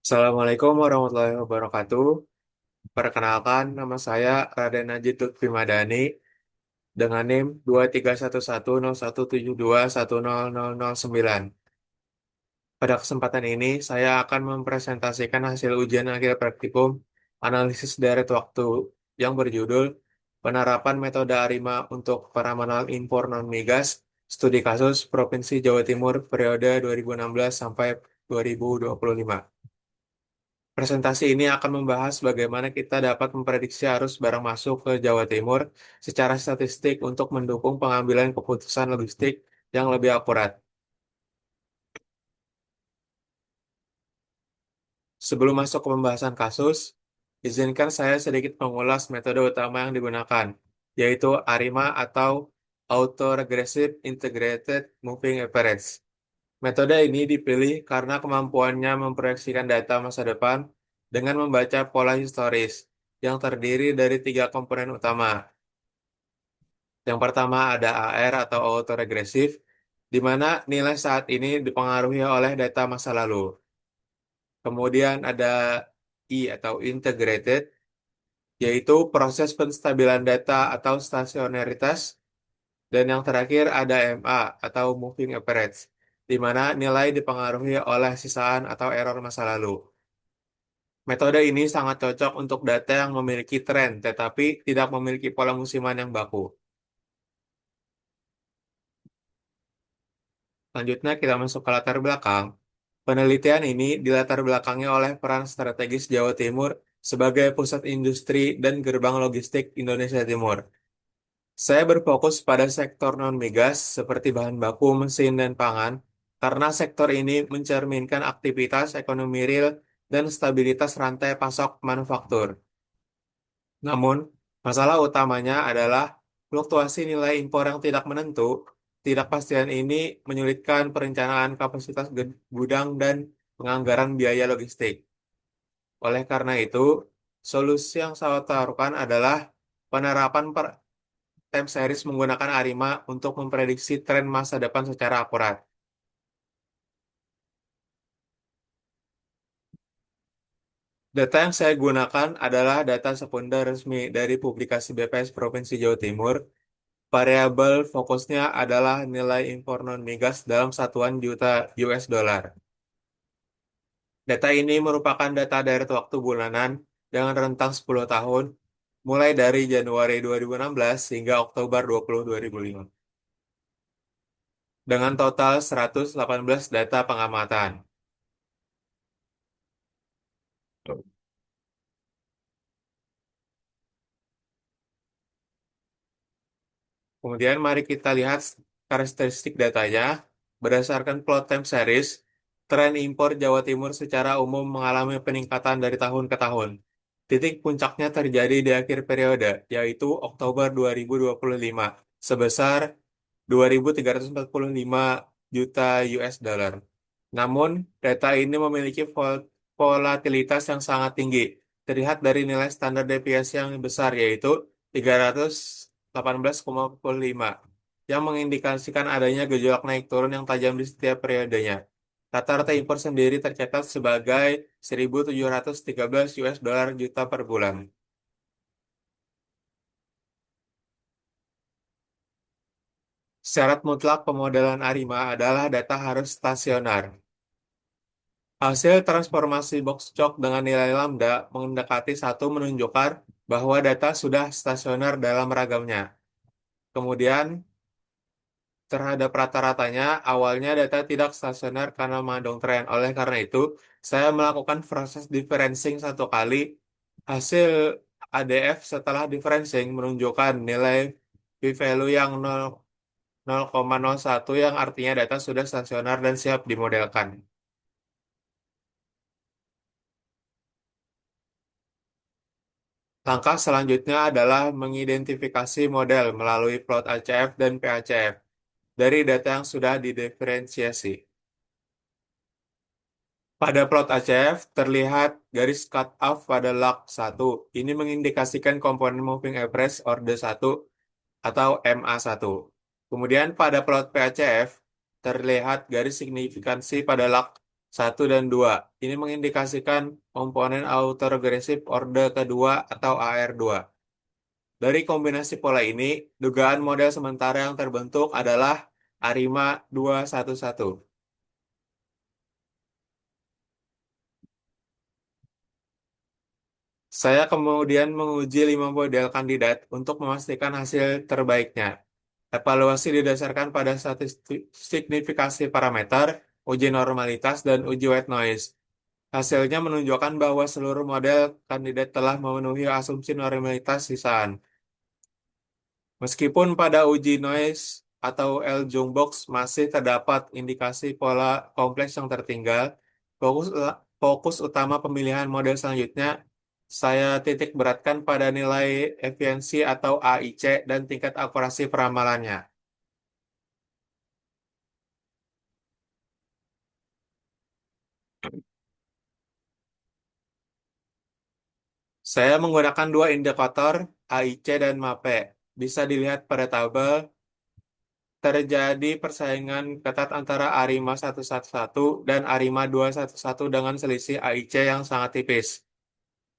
Assalamualaikum warahmatullahi wabarakatuh. Perkenalkan, nama saya Raden Najib Lutfi Madani dengan NIM 2311017210009. Pada kesempatan ini, saya akan mempresentasikan hasil ujian akhir praktikum analisis deret waktu yang berjudul Penerapan Metode ARIMA untuk Penamanan Impor Non-Migas, Studi Kasus Provinsi Jawa Timur periode 2016 sampai 2025. Presentasi ini akan membahas bagaimana kita dapat memprediksi arus barang masuk ke Jawa Timur secara statistik untuk mendukung pengambilan keputusan logistik yang lebih akurat. Sebelum masuk ke pembahasan kasus, izinkan saya sedikit mengulas metode utama yang digunakan, yaitu ARIMA atau Auto-Regressive Integrated Moving Average. Metode ini dipilih karena kemampuannya memproyeksikan data masa depan dengan membaca pola historis yang terdiri dari tiga komponen utama. Yang pertama ada AR atau autoregresif, di mana nilai saat ini dipengaruhi oleh data masa lalu. Kemudian ada I atau integrated, yaitu proses penstabilan data atau stasionaritas. Dan yang terakhir ada MA atau moving average, di mana nilai dipengaruhi oleh sisaan atau error masa lalu. Metode ini sangat cocok untuk data yang memiliki tren, tetapi tidak memiliki pola musiman yang baku. Selanjutnya kita masuk ke latar belakang. Penelitian ini dilatar belakangi oleh peran strategis Jawa Timur sebagai pusat industri dan gerbang logistik Indonesia Timur. Saya berfokus pada sektor non-migas seperti bahan baku, mesin, dan pangan, karena sektor ini mencerminkan aktivitas ekonomi real dan stabilitas rantai pasok manufaktur. Namun, masalah utamanya adalah fluktuasi nilai impor yang tidak menentu. Ketidakpastian ini menyulitkan perencanaan kapasitas gudang dan penganggaran biaya logistik. Oleh karena itu, solusi yang saya taruhkan adalah penerapan time series menggunakan ARIMA untuk memprediksi tren masa depan secara akurat. Data yang saya gunakan adalah data sekunder resmi dari publikasi BPS Provinsi Jawa Timur. Variabel fokusnya adalah nilai impor non-migas dalam satuan juta US dollar. Data ini merupakan data dari waktu bulanan dengan rentang 10 tahun, mulai dari Januari 2016 hingga Oktober 2025, dengan total 118 data pengamatan. Kemudian mari kita lihat karakteristik datanya. Berdasarkan plot time series, tren impor Jawa Timur secara umum mengalami peningkatan dari tahun ke tahun. Titik puncaknya terjadi di akhir periode, yaitu Oktober 2025, sebesar 2.345 juta US dollar. Namun, data ini memiliki volatilitas yang sangat tinggi, terlihat dari nilai standar deviasi yang besar, yaitu 318,45, yang mengindikasikan adanya gejolak naik turun yang tajam di setiap periodenya. Rata-rata impor sendiri tercatat sebagai 1.713 US dollar juta per bulan. Syarat mutlak pemodelan ARIMA adalah data harus stasionar. Hasil transformasi box chok dengan nilai lambda mendekati satu menunjukkan bahwa data sudah stasioner dalam ragamnya. Kemudian, terhadap rata-ratanya, awalnya data tidak stasioner karena mengandung tren. Oleh karena itu, saya melakukan proses differencing satu kali. Hasil ADF setelah differencing menunjukkan nilai p-value yang 0,01 yang artinya data sudah stasioner dan siap dimodelkan. Langkah selanjutnya adalah mengidentifikasi model melalui plot ACF dan PACF dari data yang sudah didiferensiasi. Pada plot ACF terlihat garis cut off pada log 1. Ini mengindikasikan komponen moving average order 1 atau MA1. Kemudian pada plot PACF terlihat garis signifikansi pada log 1 dan 2. Ini mengindikasikan komponen autoregressive order kedua atau AR2. Dari kombinasi pola ini, dugaan model sementara yang terbentuk adalah ARIMA 211. Saya kemudian menguji 5 model kandidat untuk memastikan hasil terbaiknya. Evaluasi didasarkan pada signifikasi parameter, uji normalitas, dan uji white noise. Hasilnya menunjukkan bahwa seluruh model kandidat telah memenuhi asumsi normalitas sisaan. Meskipun pada uji noise atau L-Jungbox masih terdapat indikasi pola kompleks yang tertinggal, fokus, fokus utama pemilihan model selanjutnya saya titik beratkan pada nilai efisiensi atau AIC dan tingkat akurasi peramalannya. Saya menggunakan dua indikator AIC dan MAPE. Bisa dilihat pada tabel, terjadi persaingan ketat antara Arima 111 dan Arima 211 dengan selisih AIC yang sangat tipis.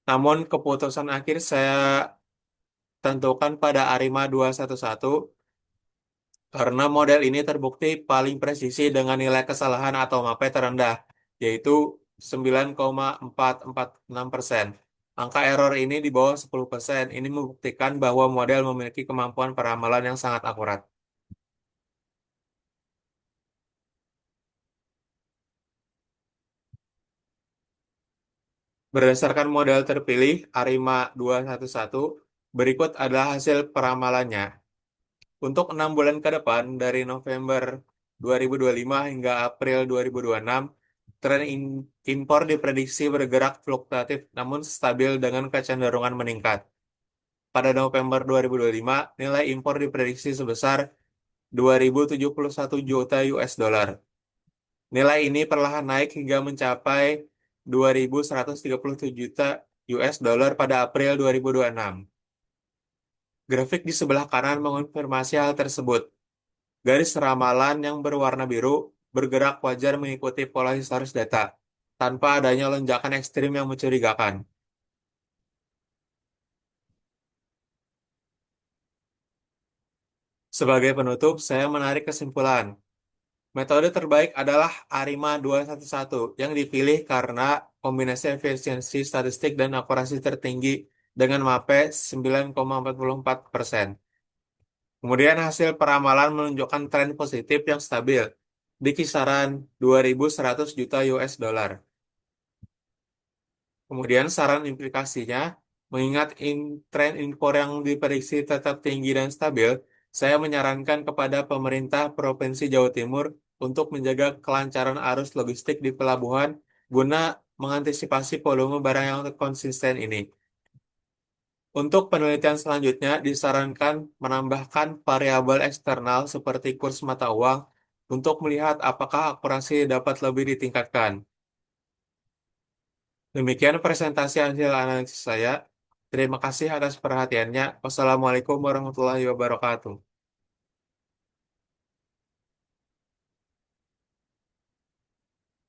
Namun keputusan akhir saya tentukan pada Arima 211 karena model ini terbukti paling presisi dengan nilai kesalahan atau MAPE terendah, yaitu 9,446%. Angka error ini di bawah 10%. Ini membuktikan bahwa model memiliki kemampuan peramalan yang sangat akurat. Berdasarkan model terpilih Arima 211, berikut adalah hasil peramalannya. Untuk 6 bulan ke depan, dari November 2025 hingga April 2026, tren impor diprediksi bergerak fluktuatif namun stabil dengan kecenderungan meningkat. Pada November 2025, nilai impor diprediksi sebesar 2.071 juta US dollar. Nilai ini perlahan naik hingga mencapai 2.137 juta US dollar pada April 2026. Grafik di sebelah kanan mengonfirmasi hal tersebut. Garis ramalan yang berwarna biru bergerak wajar mengikuti pola historis data, tanpa adanya lonjakan ekstrim yang mencurigakan. Sebagai penutup, saya menarik kesimpulan. Metode terbaik adalah ARIMA 211 yang dipilih karena kombinasi efisiensi statistik dan akurasi tertinggi dengan MAPE 9,44%. Kemudian hasil peramalan menunjukkan tren positif yang stabil di kisaran 2.100 juta US dollar. Kemudian saran implikasinya, mengingat tren impor yang diprediksi tetap tinggi dan stabil, saya menyarankan kepada pemerintah Provinsi Jawa Timur untuk menjaga kelancaran arus logistik di pelabuhan guna mengantisipasi volume barang yang konsisten ini. Untuk penelitian selanjutnya, disarankan menambahkan variabel eksternal seperti kurs mata uang untuk melihat apakah akurasi dapat lebih ditingkatkan. Demikian presentasi hasil analisis saya. Terima kasih atas perhatiannya. Wassalamualaikum warahmatullahi wabarakatuh.